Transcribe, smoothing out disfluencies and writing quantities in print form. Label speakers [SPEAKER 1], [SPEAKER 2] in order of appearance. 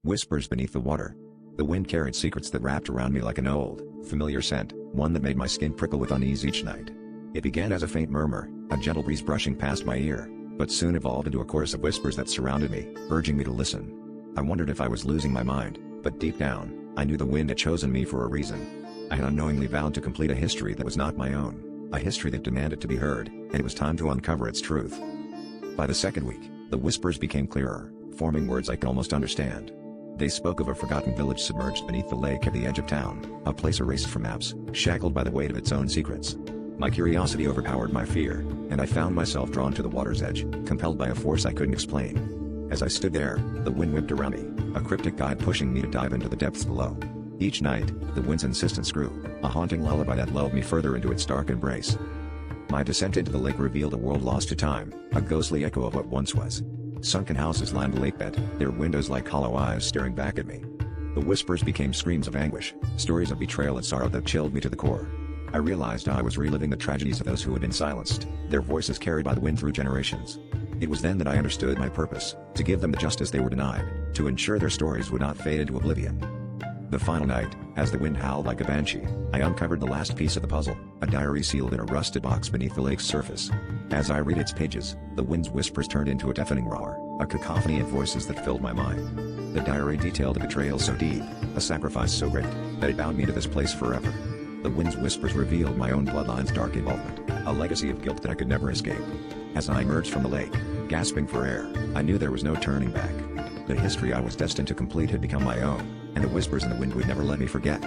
[SPEAKER 1] Whispers beneath the water. The wind carried secrets that wrapped around me like an old, familiar scent, one that made my skin prickle with unease each night. It began as a faint murmur, a gentle breeze brushing past my ear, but soon evolved into a chorus of whispers that surrounded me, urging me to listen. I wondered if I was losing my mind, but deep down, I knew the wind had chosen me for a reason. I had unknowingly vowed to complete a history that was not my own, a history that demanded to be heard, and it was time to uncover its truth. By the second week, the whispers became clearer, forming words I could almost understand. They spoke of a forgotten village submerged beneath the lake at the edge of town, a place erased from maps, shackled by the weight of its own secrets. My curiosity overpowered my fear, and I found myself drawn to the water's edge, compelled by a force I couldn't explain. As I stood there, the wind whipped around me, a cryptic guide pushing me to dive into the depths below. Each night, the wind's insistence grew, a haunting lullaby that lulled me further into its dark embrace. My descent into the lake revealed a world lost to time, a ghostly echo of what once was. Sunken houses lined the lakebed, their windows like hollow eyes staring back at me. The whispers became screams of anguish, stories of betrayal and sorrow that chilled me to the core. I realized I was reliving the tragedies of those who had been silenced, their voices carried by the wind through generations. It was then that I understood my purpose, to give them the justice they were denied, to ensure their stories would not fade into oblivion. The final night, as the wind howled like a banshee, I uncovered the last piece of the puzzle, a diary sealed in a rusted box beneath the lake's surface. As I read its pages, the wind's whispers turned into a deafening roar, a cacophony of voices that filled my mind. The diary detailed a betrayal so deep, a sacrifice so great, that it bound me to this place forever. The wind's whispers revealed my own bloodline's dark involvement, a legacy of guilt that I could never escape. As I emerged from the lake, gasping for air, I knew there was no turning back. The history I was destined to complete had become my own, and the whispers in the wind would never let me forget.